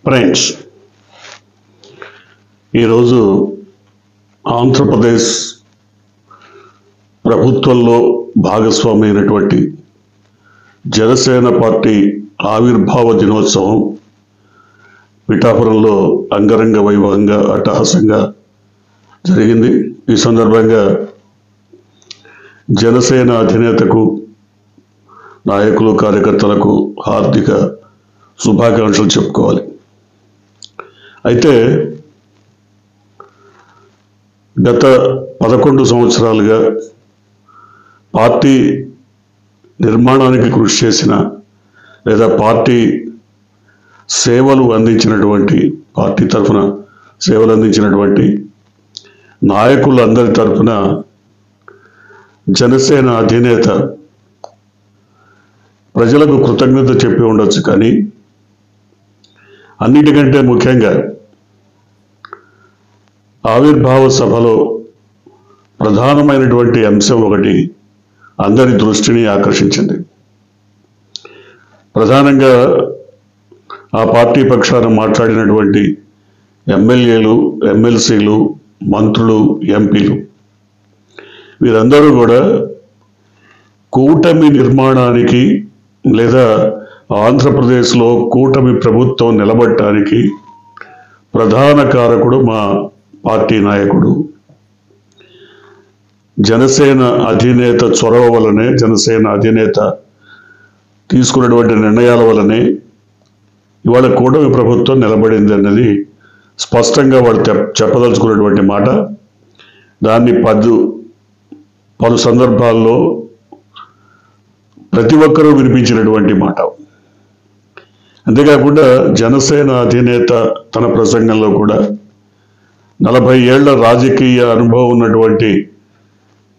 Friends, ఈరోజు ఆంధ్రప్రదేశ్ ప్రభుత్వంలో భాగస్వామి అయినటువంటి జనసేన పార్టీ ఆవిర్భావ దినోత్సవం పిఠాపురంలో అంగరంగ వైభవంగా అట్టహాసంగా జరిగింది. ఈ సందర్భంగా జనసేన అధినేతకు, నాయకులు, కార్యకర్తలకు హార్దిక శుభాకాంక్షలు చెప్పుకోవాలి. అయితే గత 11 సంవత్సరాలుగా పార్టీ నిర్మాణానికి కృషి చేసిన లేదా పార్టీ సేవలు అందించినటువంటి, పార్టీ తరఫున సేవలు అందించినటువంటి నాయకులందరి తరఫున జనసేన అధినేత ప్రజలకు కృతజ్ఞత చెప్పి ఉండొచ్చు. కానీ అన్నిటికంటే ముఖ్యంగా ఆవిర్భావ సభలో ప్రధానమైనటువంటి అంశం ఒకటి అందరి దృష్టిని ఆకర్షించింది. ప్రధానంగా ఆ పార్టీ పక్షాన మాట్లాడినటువంటి ఎమ్మెల్యేలు, ఎమ్మెల్సీలు, మంత్రులు, ఎంపీలు వీరందరూ కూడా కూటమి నిర్మాణానికి లేదా ఆంధ్రప్రదేశ్లో కూటమి ప్రభుత్వం నిలబడటానికి ప్రధాన కారకుడు మా పార్టీ నాయకుడు. జనసేన అధినేత చొరవ వలనే, జనసేన అధినేత తీసుకున్నటువంటి నిర్ణయాల వలనే ఇవాళ కూటమి ప్రభుత్వం నిలబడింది అన్నది స్పష్టంగా వాళ్ళు చెప్పదలుచుకున్నటువంటి మాట. దాన్ని పలు సందర్భాల్లో ప్రతి ఒక్కరూ వినిపించినటువంటి మాట. అంతేకాకుండా జనసేన అధినేత తన ప్రసంగంలో కూడా 40 ఏళ్ల రాజకీయ అనుభవం ఉన్నటువంటి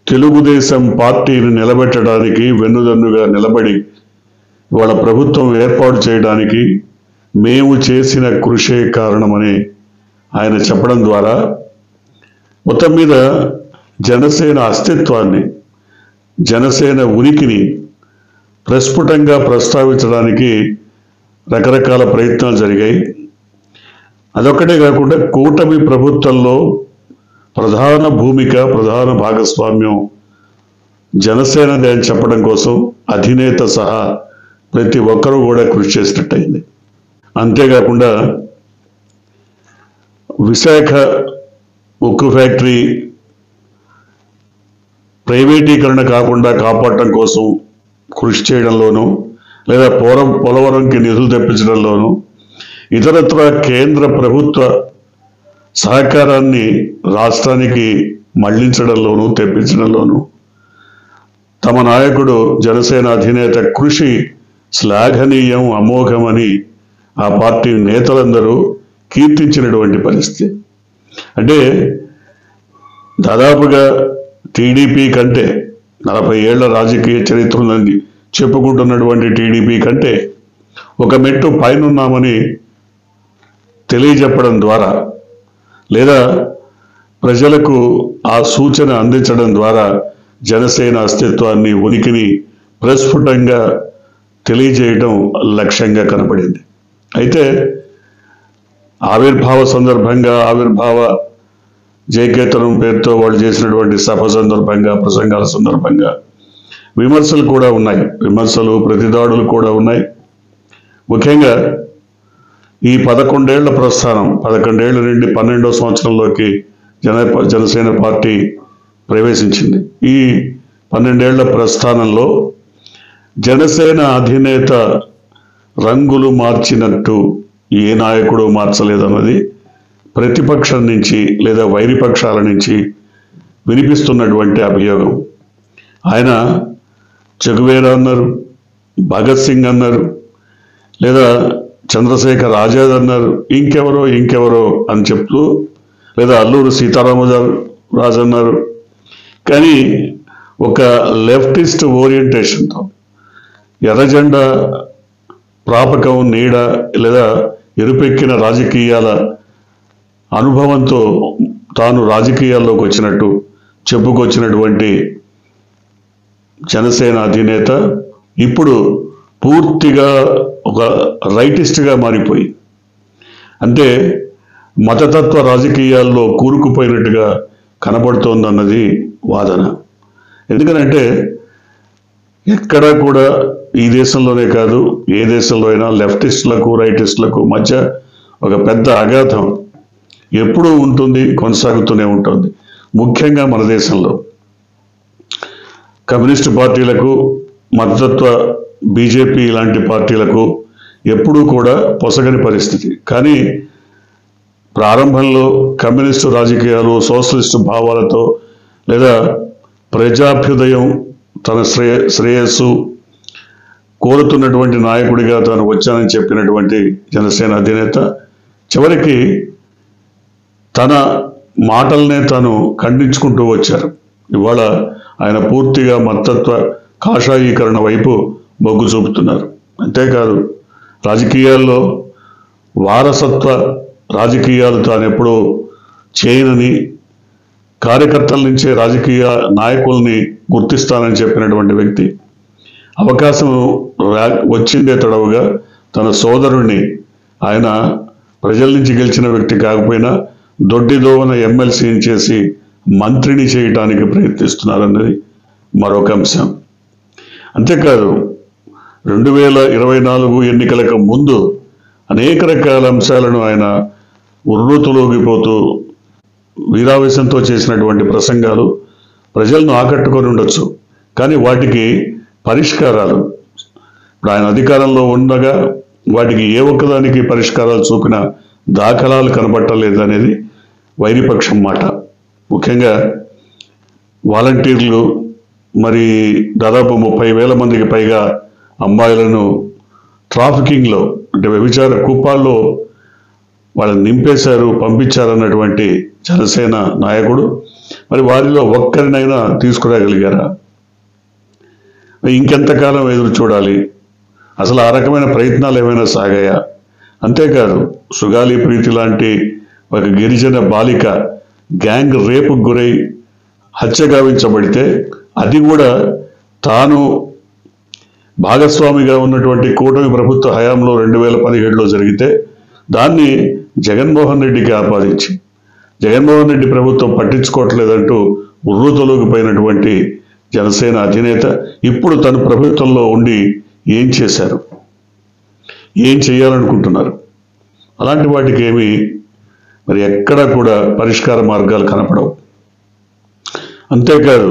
తెలుగుదేశం పార్టీని నిలబెట్టడానికి వెన్నుదన్నుగా నిలబడి వాళ్ళ ప్రభుత్వం ఏర్పాటు చేయడానికి మేము చేసిన కృషే కారణమని ఆయన చెప్పడం ద్వారా మొత్తం మీద జనసేన అస్తిత్వాన్ని, జనసేన ఉనికిని ప్రస్ఫుటంగా ప్రస్తావించడానికి రకరకాల ప్రయత్నాలు జరిగాయి. అదొక్కటే కాకుండా కూటమి ప్రభుత్వంలో ప్రధాన భూమిక, ప్రధాన భాగస్వామ్యం జనసేనది అని చెప్పడం కోసం అధినేత సహా ప్రతి ఒక్కరూ కూడా కృషి చేసినట్టయింది. అంతేకాకుండా విశాఖ ఉక్కు ఫ్యాక్టరీ ప్రైవేటీకరణ కాకుండా కాపాడటం కోసం కృషి చేయడంలోనూ, లేదా పోలవరంకి నిధులు తెప్పించడంలోనూ, ఇతరత్ర కేంద్ర ప్రభుత్వ సహకారాన్ని రాష్ట్రానికి మళ్లించడంలోనూ, తెప్పించడంలోనూ తమ నాయకుడు జనసేన అధినేత కృషి శ్లాఘనీయం, అమోఘమని ఆ పార్టీ నేతలందరూ కీర్తించినటువంటి పరిస్థితి. అంటే దాదాపుగా టీడీపీ కంటే 40 ఏళ్ల రాజకీయ చరిత్ర ఉందని చెప్పుకుంటున్నటువంటి టీడీపీ కంటే ఒక మెట్టు పైనున్నామని తెలియజెప్పడం ద్వారా, లేదా ప్రజలకు ఆ సూచన అందించడం ద్వారా జనసేన అస్తిత్వాన్ని, ఉనికిని ప్రస్ఫుటంగా తెలియజేయడం లక్ష్యంగా కనపడింది. అయితే ఆవిర్భావ సందర్భంగా, ఆవిర్భావ జయకేతనం పేరుతో వాళ్ళు చేసినటువంటి సభ సందర్భంగా, ప్రసంగాల సందర్భంగా విమర్శలు కూడా ఉన్నాయి. విమర్శలు, ప్రతిదాడులు కూడా ఉన్నాయి. ముఖ్యంగా ఈ 11 ఏళ్ల ప్రస్థానం, 11 ఏళ్ల నుండి 12వ సంవత్సరంలోకి జనసేన పార్టీ ప్రవేశించింది. ఈ 12 ఏళ్ల ప్రస్థానంలో జనసేన అధినేత రంగులు మార్చినట్టు ఏ నాయకుడు మార్చలేదన్నది ప్రతిపక్షం నుంచి లేదా వైరిపక్షాల నుంచి వినిపిస్తున్నటువంటి అభియోగం. ఆయన చెగువేరా అన్నారు, భగత్ సింగ్ అన్నారు, లేదా చంద్రశేఖర్ ఆజాద్ అన్నారు, ఇంకెవరో అని చెప్తూ, లేదా అల్లూరు సీతారామరాజు అన్నారు. కానీ ఒక లెఫ్టిస్ట్ ఓరియంటేషన్తో, ఎర్రజెండా ప్రాపకం నీడ లేదా ఎరుపెక్కిన రాజకీయాల అనుభవంతో తాను రాజకీయాల్లోకి వచ్చినట్టు చెప్పుకొచ్చినటువంటి జనసేన అధినేత ఇప్పుడు పూర్తిగా ఒక రైటిస్ట్గా మారిపోయి అంటే మతతత్వ రాజకీయాల్లో కూరుకుపోయినట్టుగా కనబడుతోందన్నది వాదన. ఎందుకనంటే ఎక్కడా కూడా ఈ దేశంలోనే కాదు ఏ దేశంలో అయినా లెఫ్టిస్టులకు రైటిస్టులకు మధ్య ఒక పెద్ద అగాధం ఎప్పుడూ ఉంటుంది, కొనసాగుతూనే ఉంటుంది. ముఖ్యంగా మన దేశంలో కమ్యూనిస్టు పార్టీలకు, మతతత్వ బీజేపీ లాంటి పార్టీలకు ఎప్పుడూ కూడా పొసగని పరిస్థితి. కానీ ప్రారంభంలో కమ్యూనిస్టు రాజకీయాలు, సోషలిస్టు భావాలతో లేదా ప్రజాభ్యుదయం తన శ్రేయస్సు కోరుతున్నటువంటి నాయకుడిగా తాను వచ్చానని చెప్పినటువంటి జనసేన అధినేత చివరికి తన మాటలనే తాను ఖండించుకుంటూ వచ్చారు. ఇవాళ ఆయన పూర్తిగా మతత్వ కాషాయీకరణ వైపు మొగ్గు చూపుతున్నారు. అంతేకాదు రాజకీయాల్లో వారసత్వ రాజకీయాలు తాను ఎప్పుడూ చేయనని, కార్యకర్తల నుంచే రాజకీయ నాయకుల్ని గుర్తిస్తానని చెప్పినటువంటి వ్యక్తి అవకాశం వచ్చిందే తడవుగా తన సోదరుణ్ణి, ఆయన ప్రజల నుంచి గెలిచిన వ్యక్తి కాకపోయినా దొడ్డిదోవన ఎమ్మెల్సీని చేసి మంత్రిని చేయటానికి ప్రయత్నిస్తున్నారన్నది మరొక అంశం. అంతేకాదు 2024 ఎన్నికలకు ముందు అనేక రకాల అంశాలను ఆయన ఉర్రూతలూగిపోతూ వీరావేశంతో చేసినటువంటి ప్రసంగాలు ప్రజలను ఆకట్టుకొని ఉండొచ్చు. కానీ వాటికి పరిష్కారాలు ఇప్పుడు ఆయన అధికారంలో ఉండగా వాటికి ఏ ఒక్కదానికి పరిష్కారాలు చూపిన దాఖలాలు కనబట్టలేదు అనేది వైరిపక్షం మాట. ముఖ్యంగా వాలంటీర్లు మరి దాదాపు 30,000 మందికి పైగా అమ్మాయిలను ట్రాఫికింగ్లో అంటే వ్యభిచార కూపాల్లో వాళ్ళని నింపేశారు, పంపించారన్నటువంటి జనసేన నాయకుడు మరి వారిలో ఒక్కరినైనా తీసుకురాగలిగారా? ఇంకెంతకాలం ఎదురు చూడాలి? అసలు ఆ రకమైన ప్రయత్నాలు ఏమైనా సాగాయా? అంతేకాదు సుగాలి ప్రీతి లాంటి ఒక గిరిజన బాలిక గ్యాంగ్ రేపుకు గురై హత్య గావించబడితే అది కూడా తాను భాగస్వామిగా ఉన్నటువంటి కూటమి ప్రభుత్వ హయాంలో 2017లో జరిగితే దాన్ని జగన్మోహన్ రెడ్డికి ఆపాదించి జగన్మోహన్ రెడ్డి ప్రభుత్వం పట్టించుకోవట్లేదంటూ ఉర్రూతలూగిపోయినటువంటి జనసేన అధినేత ఇప్పుడు తన ప్రభుత్వంలో ఉండి ఏం చేశారు, ఏం చేయాలనుకుంటున్నారు? అలాంటి వాటికి ఏమి మరి ఎక్కడా కూడా పరిష్కార మార్గాలు కనపడవు. అంతేకాదు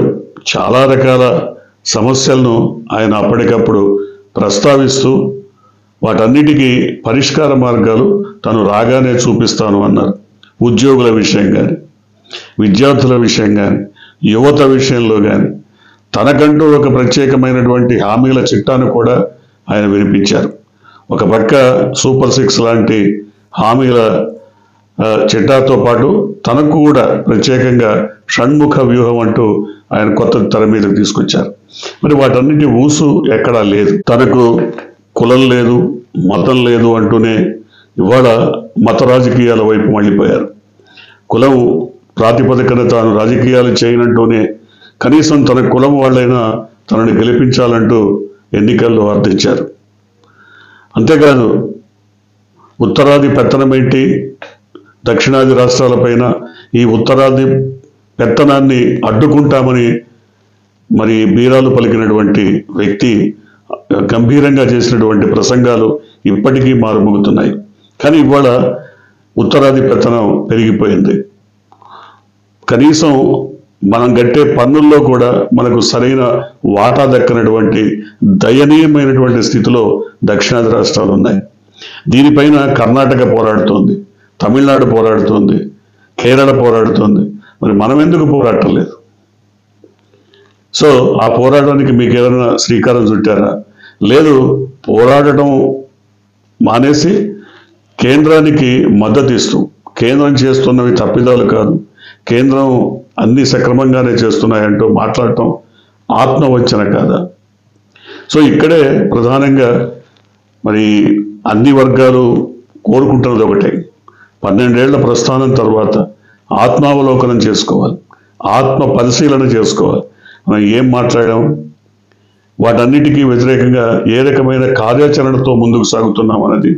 చాలా రకాల సమస్యలను ఆయన అప్పటికప్పుడు ప్రస్తావిస్తూ వాటన్నిటికీ పరిష్కార మార్గాలు తను రాగానే చూపిస్తాను అన్నారు. ఉద్యోగుల విషయం కానీ, విద్యార్థుల విషయం కానీ, యువత విషయంలో కానీ తనకంటూ ఒక ప్రత్యేకమైనటువంటి హామీల చిట్టాను కూడా ఆయన వినిపించారు. ఒక పక్క సూపర్ 6 లాంటి హామీల చిట్టాతో పాటు తనకు కూడా ప్రత్యేకంగా షణ్ముఖ వ్యూహం అంటూ ఆయన కొత్త తెర మీదకి తీసుకొచ్చారు. మరి వాటన్నిటి ఊసు ఎక్కడా లేదు. తనకు కులం లేదు, మతం లేదు అంటూనే ఇవాళ మత రాజకీయాల వైపు మళ్ళీపోయారు. కులం ప్రాతిపదికన తాను రాజకీయాలు చేయనంటూనే కనీసం తన కులం వాళ్ళైనా తనని గెలిపించాలంటూ ఎన్నికల్లో అర్థించారు. అంతేకాదు ఉత్తరాది పెత్తనమేంటి, దక్షిణాది రాష్ట్రాలపైన ఈ ఉత్తరాది పెత్తనాన్ని అడ్డుకుంటామని మరి బీరాలు పలికినటువంటి వ్యక్తి గంభీరంగా చేసినటువంటి ప్రసంగాలు ఇప్పటికీ మారుమోగుతున్నాయి. కానీ ఇవాళ ఉత్తరాది పెత్తనం పెరిగిపోయింది. కనీసం మనం కట్టే పన్నుల్లో కూడా మనకు సరైన వాటా దక్కనటువంటి దయనీయమైనటువంటి స్థితిలో దక్షిణాది రాష్ట్రాలు ఉన్నాయి. దీనిపైన కర్ణాటక పోరాడుతోంది, తమిళనాడు పోరాడుతోంది, కేరళ పోరాడుతోంది. మరి మనం ఎందుకు పోరాటం లేదు? సో ఆ పోరాటానికి మీకు ఏదైనా శ్రీకారం చుట్టారా? లేదు. పోరాడటం మానేసి కేంద్రానికి మద్దతు ఇస్తూ కేంద్రం చేస్తున్నవి తప్పిదాలు కాదు, కేంద్రం అన్ని సక్రమంగానే చేస్తున్నాయంటూ మాట్లాడటం ఆత్మవంచన కాదా? సో ఇక్కడే ప్రధానంగా మరి అన్ని వర్గాలు కోరుకుంటున్నది ఒకటే, 12 ఏళ్ల ప్రస్థానం తర్వాత ఆత్మావలోకనం చేసుకోవాలి, ఆత్మ పరిశీలన చేసుకోవాలి. మనం ఏం మాట్లాడాం, వాటన్నిటికీ వ్యతిరేకంగా ఏ రకమైన కార్యాచరణతో ముందుకు సాగుతున్నాం అనేది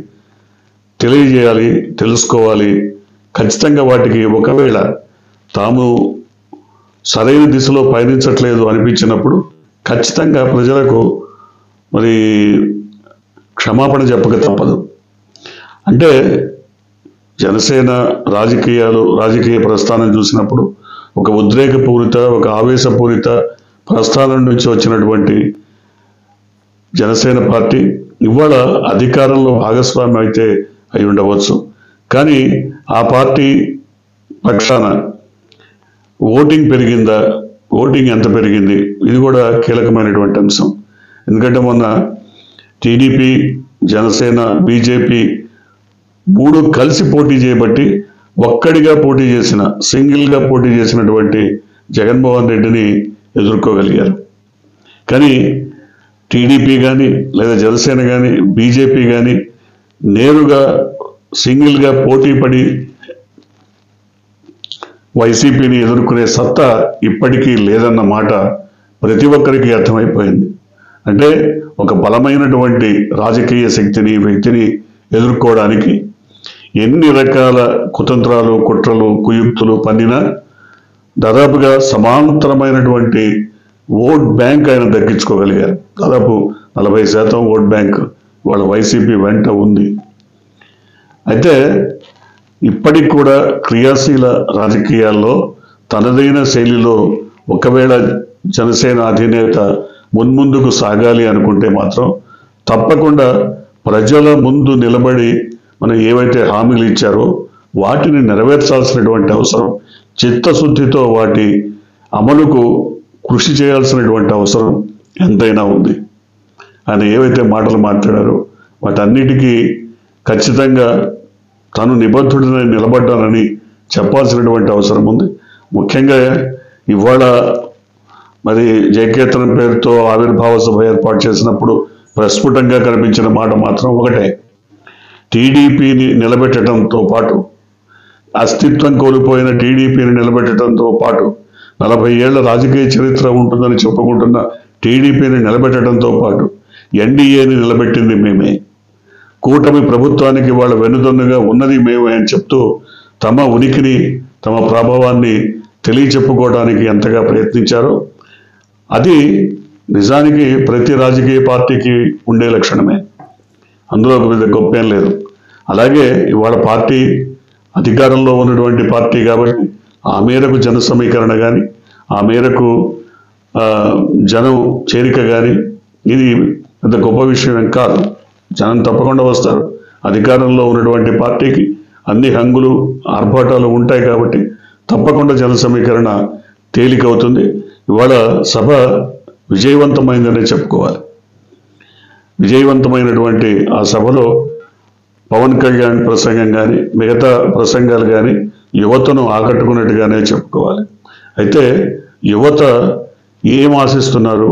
తెలియజేయాలి, తెలుసుకోవాలి. ఖచ్చితంగా వాటికి ఒకవేళ తాము సరైన దిశలో పయనించట్లేదు అనిపించినప్పుడు ఖచ్చితంగా ప్రజలకు మరి క్షమాపణ చెప్పక తప్పదు. అంటే జనసేన రాజకీయ ప్రస్థానం చూసినప్పుడు ఒక ఉద్రేకపూరిత, ఒక ఆవేశపూరిత ప్రస్థానం నుంచి వచ్చినటువంటి జనసేన పార్టీ ఇవాళ అధికారంలో భాగస్వామ్యం అయితే అయి ఉండవచ్చు. కానీ ఆ పార్టీ పక్షాన ఓటింగ్ పెరిగిందా, ఓటింగ్ ఎంత పెరిగింది, ఇది కూడా కీలకమైనటువంటి అంశం. ఎందుకంటే మొన్న టీడీపీ, జనసేన, బీజేపీ 3 కలిసి పోటీ చేయబట్టి ఒక్కడిగా పోటీ చేసిన, సింగిల్గా పోటీ చేసినటువంటి జగన్మోహన్ రెడ్డిని ఎదుర్కోగలిగారు. కానీ టీడీపీ కానీ లేదా జనసేన కానీ బీజేపీ కానీ నేరుగా సింగిల్గా పోటీ పడి వైసీపీని ఎదుర్కొనే సత్తా ఇప్పటికీ లేదన్న మాట ప్రతి ఒక్కరికి అర్థమైపోయింది. అంటే ఒక బలమైనటువంటి రాజకీయ శక్తిని, వ్యక్తిని ఎదుర్కోవడానికి ఎన్ని రకాల కుతంత్రాలు, కుట్రలు, కుయుక్తులు పన్నినా దాదాపుగా సమాంతరమైనటువంటి ఓట్ బ్యాంక్ ఆయన దక్కించుకోగలిగారు. దాదాపు 40% ఓట్ బ్యాంక్ వాళ్ళ వైసీపీ వెంట ఉంది. అయితే ఇప్పటికి కూడా క్రియాశీల రాజకీయాల్లో తనదైన శైలిలో ఒకవేళ జనసేన అధినేత మున్ముందుకు సాగాలి అనుకుంటే మాత్రం తప్పకుండా ప్రజల ముందు నిలబడి మనం ఏవైతే హామీలు ఇచ్చారో వాటిని నెరవేర్చాల్సినటువంటి అవసరం, చిత్తశుద్ధితో వాటి అమలుకు కృషి చేయాల్సినటువంటి అవసరం ఎంతైనా ఉంది. ఆయన ఏవైతే మాటలు మాట్లాడారో వాటన్నిటికీ ఖచ్చితంగా తను నిబద్ధుడిని నిలబడ్డానని చెప్పాల్సినటువంటి అవసరం ఉంది. ముఖ్యంగా ఇవాళ మరి జయకేతనం పేరుతో ఆవిర్భావ సభ ఏర్పాటు చేసినప్పుడు ప్రస్ఫుటంగా కనిపించిన మాట మాత్రం ఒకటే, టీడీపీని నిలబెట్టడంతో పాటు, అస్తిత్వం కోల్పోయిన టీడీపీని నిలబెట్టడంతో పాటు 40 ఏళ్ల రాజకీయ చరిత్ర ఉంటుందని చెప్పుకుంటున్న టీడీపీని నిలబెట్టడంతో పాటు ఎన్డీఏని నిలబెట్టింది మేమే, కూటమి ప్రభుత్వానికి వాళ్ళ వెన్నుదన్నుగా ఉన్నది మేమే అని చెప్తూ తమ ఉనికిని, తమ ప్రభావాన్ని తెలియచెప్పుకోవడానికి ఎంతగా ప్రయత్నించారో అది నిజానికి ప్రతి రాజకీయ పార్టీకి ఉండే లక్షణమే. అందులో గొప్పేం లేదు. అలాగే ఇవాళ పార్టీ అధికారంలో ఉన్నటువంటి పార్టీ కాబట్టి ఆ మేరకు జన సమీకరణ కానీ, ఆ మేరకు జనం చేరిక కానీ ఇది పెద్ద గొప్ప విషయం కాదు. జనం తప్పకుండా వస్తారు. అధికారంలో ఉన్నటువంటి పార్టీకి అన్ని హంగులు, ఆర్భాటాలు ఉంటాయి కాబట్టి తప్పకుండా జన సమీకరణ తేలికవుతుంది. ఇవాళ సభ విజయవంతమైందనే చెప్పుకోవాలి. విజయవంతమైనటువంటి ఆ సభలో పవన్ కళ్యాణ్ ప్రసంగం కానీ, మిగతా ప్రసంగాలు కానీ యువతను ఆకట్టుకున్నట్టుగానే చెప్పుకోవాలి. అయితే యువత ఏం ఆశిస్తున్నారు,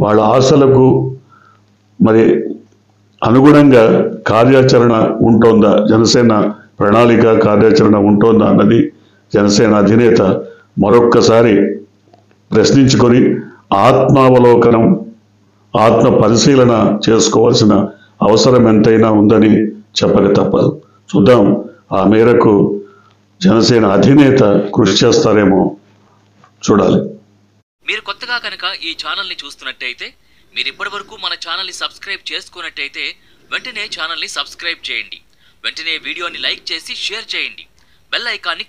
వాళ్ళ ఆశలకు మరి అనుగుణంగా కార్యాచరణ ఉంటోందా, జనసేన ప్రణాళిక కార్యాచరణ ఉంటోందా అన్నది జనసేన అధినేత మరొక్కసారి ప్రశ్నించుకొని ఆత్మావలోకనం, ఆత్మ పరిశీలన చేసుకోవాల్సిన అవసరం ఎంతైనా ఉందని చెప్పక తప్పదు. చూద్దాం ఆ మేరకు జనసేన అధినేత కృషి చేస్తారేమో చూడాలి. మీరు కొత్తగా కనుక ఈ ఛానల్ని చూస్తున్నట్టయితే, మీరు ఇప్పటివరకు మన ఛానల్ని సబ్స్క్రైబ్ చేసుకున్నట్టయితే వెంటనే ఛానల్ని సబ్స్క్రైబ్ చేయండి. వెంటనే వీడియోని లైక్ చేసి షేర్ చేయండి. బెల్ ఐకాన్ని